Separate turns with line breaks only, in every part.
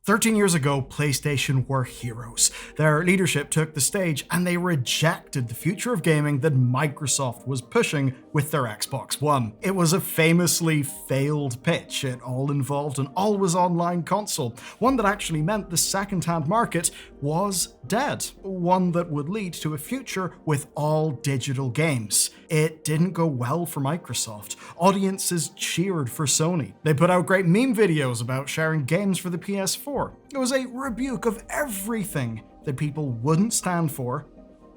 13 years ago, PlayStation were heroes. Their leadership took the stage and they rejected the future of gaming that Microsoft was pushing with their Xbox One. It was a famously failed pitch. It all involved an always online console, one that actually meant the second-hand market was dead, one that would lead to a future with all digital games. It didn't go well for Microsoft. Audiences cheered for Sony. They put out great meme videos about sharing games for the PS4. It was a rebuke of everything that people wouldn't stand for,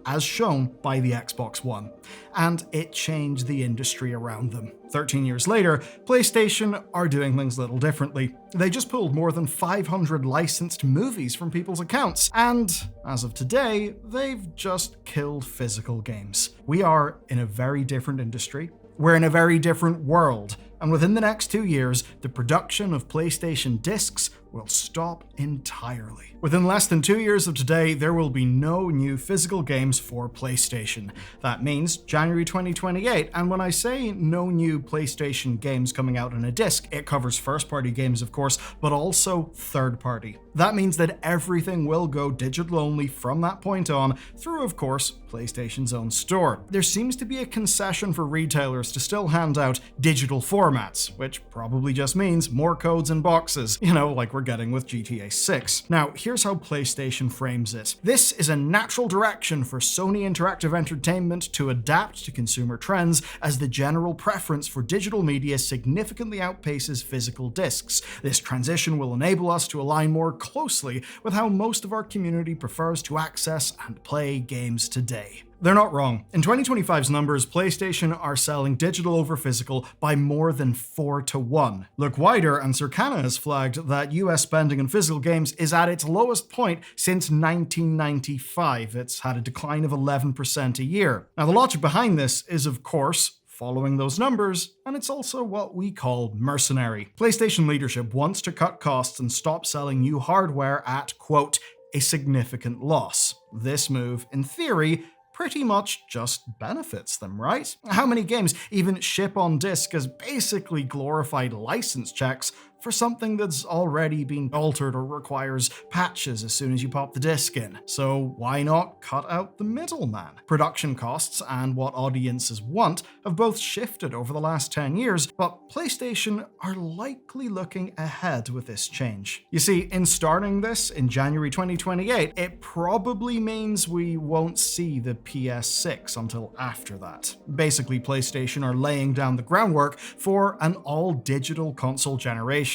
as shown by the Xbox One. And it changed the industry around them. 13 years later, PlayStation are doing things a little differently. They just pulled more than 500 licensed movies from people's accounts, and as of today, they've just killed physical games. We are in a very different industry. We're in a very different world, and within the next 2 years, the production of PlayStation discs will stop entirely. Within less than 2 years of today, there will be no new physical games for PlayStation. That means January 2028, and when I say no new PlayStation games coming out on a disc, it covers first-party games, of course, but also third-party. That means that everything will go digital only from that point on, through, of course, PlayStation's own store. There seems to be a concession for retailers to still hand out digital formats, which probably just means more codes and boxes, like we're getting with GTA 6. Now, here's how PlayStation frames it. This is a natural direction for Sony Interactive Entertainment to adapt to consumer trends as the general preference for digital media significantly outpaces physical discs. This transition will enable us to align more closely with how most of our community prefers to access and play games today. They're not wrong. In 2025's numbers, PlayStation are selling digital over physical by more than 4-1. Look wider, and Circana has flagged that US spending on physical games is at its lowest point since 1995. It's had a decline of 11% a year. Now, the logic behind this is, of course, following those numbers, and it's also what we call mercenary. PlayStation leadership wants to cut costs and stop selling new hardware at, quote, a significant loss. This move, in theory, pretty much just benefits them, right? How many games even ship on disc as basically glorified license checks for something that's already been altered or requires patches as soon as you pop the disc in? So why not cut out the middleman? Production costs and what audiences want have both shifted over the last 10 years, but PlayStation are likely looking ahead with this change. You see, in starting this in January 2028, it probably means we won't see the PS6 until after that. Basically, PlayStation are laying down the groundwork for an all-digital console generation.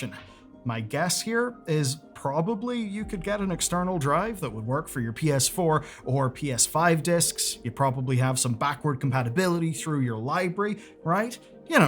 My guess here is probably you could get an external drive that would work for your PS4 or PS5 discs. You'd probably have some backward compatibility through your library, right?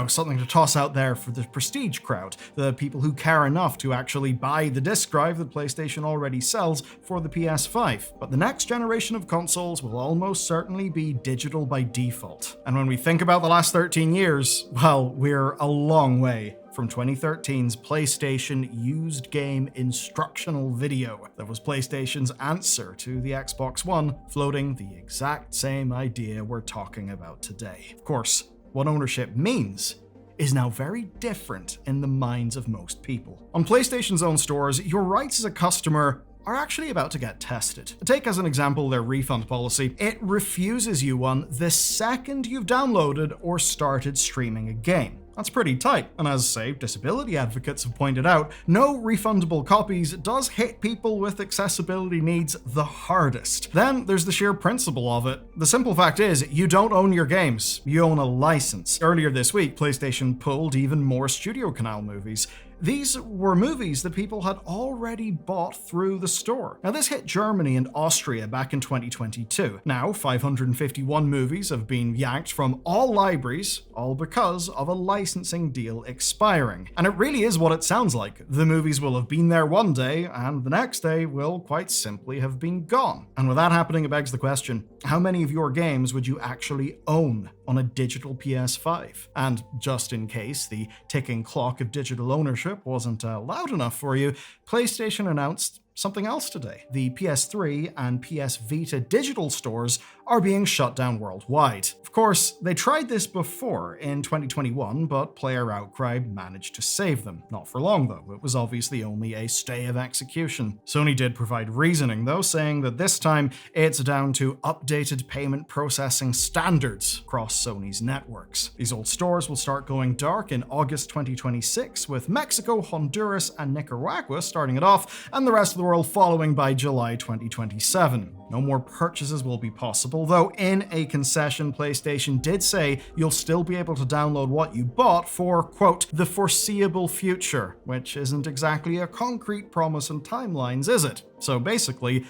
Something to toss out there for the prestige crowd, the people who care enough to actually buy the disc drive that PlayStation already sells for the PS5. But the next generation of consoles will almost certainly be digital by default. And when we think about the last 13 years, well, we're a long way from 2013's PlayStation used game instructional video that was PlayStation's answer to the Xbox One, floating the exact same idea we're talking about today. Of course, what ownership means is now very different in the minds of most people. On PlayStation's own stores, your rights as a customer are actually about to get tested. Take as an example their refund policy. It refuses you one the second you've downloaded or started streaming a game. That's pretty tight, and as, say, disability advocates have pointed out, no refundable copies does hit people with accessibility needs the hardest. Then there's the sheer principle of it. The simple fact is, you don't own your games, you own a license. Earlier this week, PlayStation pulled even more Studio Canal movies. These were movies that people had already bought through the store. Now, this hit Germany and Austria back in 2022. Now, 551 movies have been yanked from all libraries, all because of a licensing deal expiring. And it really is what it sounds like. The movies will have been there one day, and the next day will quite simply have been gone. And with that happening, it begs the question, how many of your games would you actually own on a digital PS5? And just in case the ticking clock of digital ownership wasn't loud enough for you, PlayStation announced something else today. The PS3 and PS Vita digital stores are being shut down worldwide. Of course, they tried this before in 2021, but player outcry managed to save them. Not for long though, it was obviously only a stay of execution. Sony did provide reasoning though, saying that this time it's down to updated payment processing standards across Sony's networks. These old stores will start going dark in August 2026, with Mexico, Honduras, and Nicaragua starting it off, and the rest of the world following by July 2027. No more purchases will be possible, though in a concession, PlayStation did say you'll still be able to download what you bought for, quote, the foreseeable future, which isn't exactly a concrete promise and timelines, is it? So basically,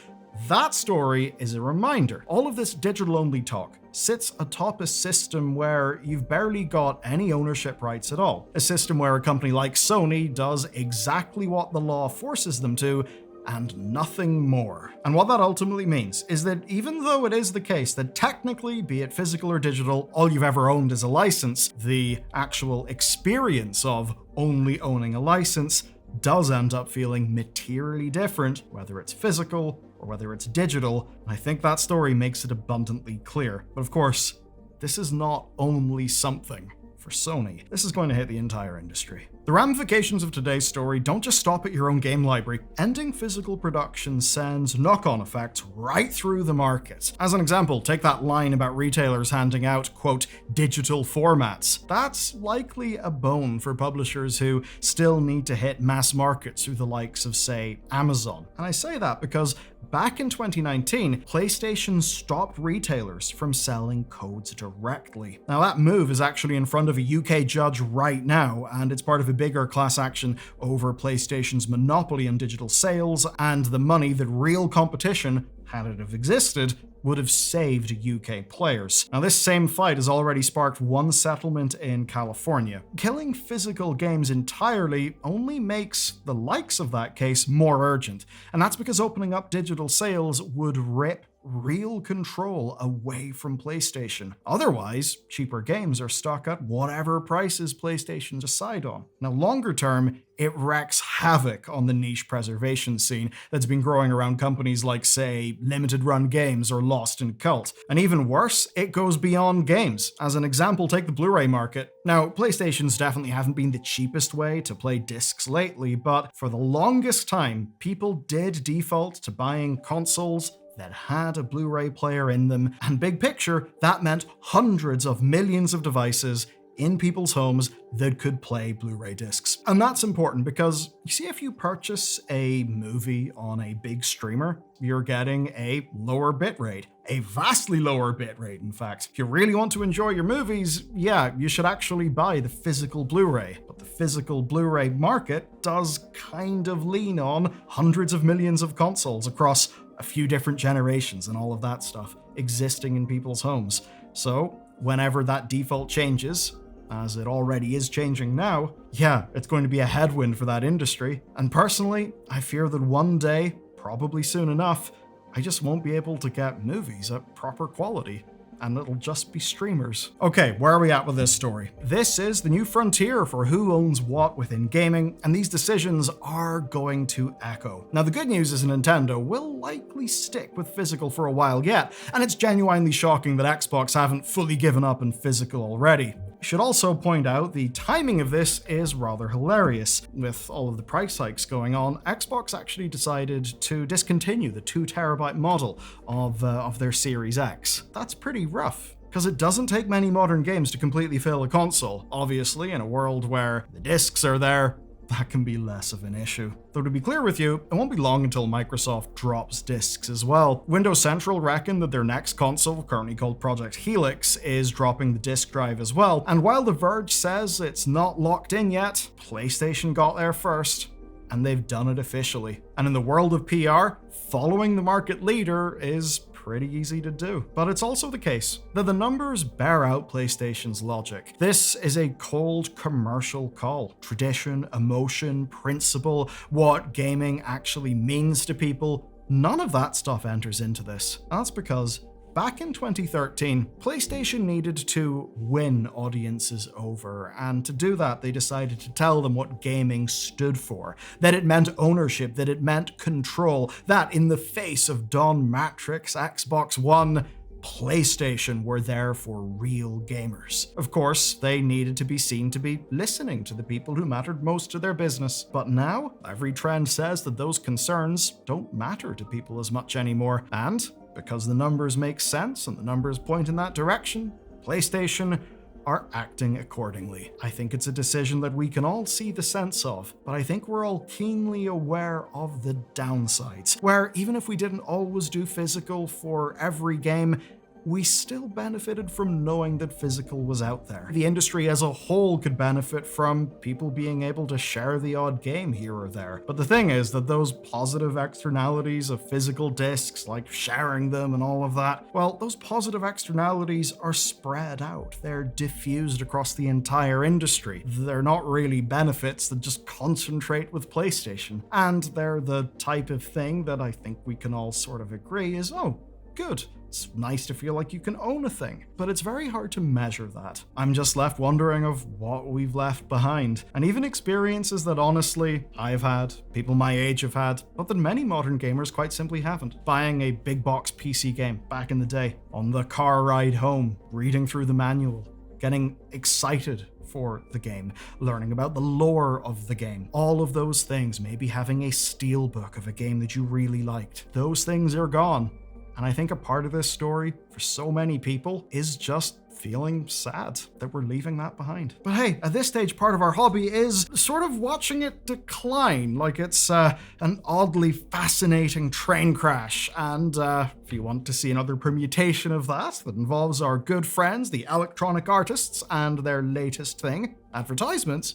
that story is a reminder. All of this digital-only talk sits atop a system where you've barely got any ownership rights at all. A system where a company like Sony does exactly what the law forces them to, and nothing more. And what that ultimately means is that even though it is the case that technically, be it physical or digital, all you've ever owned is a license, the actual experience of only owning a license does end up feeling materially different, whether it's physical or whether it's digital. And I think that story makes it abundantly clear. But of course, this is not only something for Sony. This is going to hit the entire industry. The ramifications of today's story don't just stop at your own game library. Ending physical production sends knock-on effects right through the market. As an example, take that line about retailers handing out, quote, digital formats. That's likely a bone for publishers who still need to hit mass markets through the likes of, say, Amazon. And I say that because back in 2019, PlayStation stopped retailers from selling codes directly. Now that move is actually in front of a UK judge right now, and it's part of a bigger class action over PlayStation's monopoly on digital sales and the money that real competition, had it have existed, would have saved UK players. Now, this same fight has already sparked one settlement in California. Killing physical games entirely only makes the likes of that case more urgent, and that's because opening up digital sales would rip real control away from PlayStation. Otherwise, cheaper games are stuck at whatever prices PlayStation decide on. Now, longer term, it wreaks havoc on the niche preservation scene that's been growing around companies like, say, Limited Run Games or Lost in Cult. And even worse, it goes beyond games. As an example, take the Blu-ray market. Now, PlayStations definitely haven't been the cheapest way to play discs lately, but for the longest time, people did default to buying consoles that had a Blu-ray player in them, and big picture, that meant hundreds of millions of devices in people's homes that could play Blu-ray discs. And that's important because, you see, if you purchase a movie on a big streamer, you're getting a lower bitrate, a vastly lower bitrate, in fact. If you really want to enjoy your movies, yeah, you should actually buy the physical Blu-ray. But the physical Blu-ray market does kind of lean on hundreds of millions of consoles across a few different generations and all of that stuff existing in people's homes. So whenever that default changes, as it already is changing now, yeah, it's going to be a headwind for that industry. And personally, I fear that one day, probably soon enough, I just won't be able to get movies at proper quality, and it'll just be streamers. Okay, where are we at with this story? This is the new frontier for who owns what within gaming, and these decisions are going to echo. Now, the good news is Nintendo will likely stick with physical for a while yet, and it's genuinely shocking that Xbox haven't fully given up on physical already. Should also point out the timing of this is rather hilarious. With all of the price hikes going on, Xbox actually decided to discontinue the 2TB model of their Series X. That's pretty rough, because it doesn't take many modern games to completely fill a console. Obviously, in a world where the discs are there, that can be less of an issue. Though to be clear with you, it won't be long until Microsoft drops discs as well. Windows Central reckon that their next console, currently called Project Helix, is dropping the disk drive as well. And while The Verge says it's not locked in yet, PlayStation got there first, and they've done it officially. And in the world of PR, following the market leader is pretty easy to do. But it's also the case that the numbers bear out PlayStation's logic. This is a cold commercial call. Tradition, emotion, principle, what gaming actually means to people, none of that stuff enters into this. And that's because back in 2013, PlayStation needed to win audiences over, and to do that, they decided to tell them what gaming stood for, that it meant ownership, that it meant control, that in the face of Don Matrix, Xbox One, PlayStation were there for real gamers. Of course, they needed to be seen to be listening to the people who mattered most to their business. But now, every trend says that those concerns don't matter to people as much anymore. And because the numbers make sense and the numbers point in that direction, PlayStation are acting accordingly. I think it's a decision that we can all see the sense of, but I think we're all keenly aware of the downsides, where even if we didn't always do physical for every game, we still benefited from knowing that physical was out there. The industry as a whole could benefit from people being able to share the odd game here or there. But the thing is that those positive externalities of physical discs, like sharing them and all of that, well, those positive externalities are spread out. They're diffused across the entire industry. They're not really benefits that just concentrate with PlayStation. And they're the type of thing that I think we can all sort of agree is, oh, good. It's nice to feel like you can own a thing, but it's very hard to measure that. I'm just left wondering of what we've left behind, and even experiences that honestly I've had, people my age have had, but that many modern gamers quite simply haven't. Buying a big box PC game back in the day, on the car ride home, reading through the manual, getting excited for the game, learning about the lore of the game, all of those things, maybe having a steelbook of a game that you really liked. Those things are gone. And I think a part of this story, for so many people, is just feeling sad that we're leaving that behind. But hey, at this stage, part of our hobby is sort of watching it decline, like it's an oddly fascinating train crash. And if you want to see another permutation of that involves our good friends, the Electronic Artists, and their latest thing, advertisements,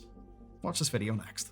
watch this video next.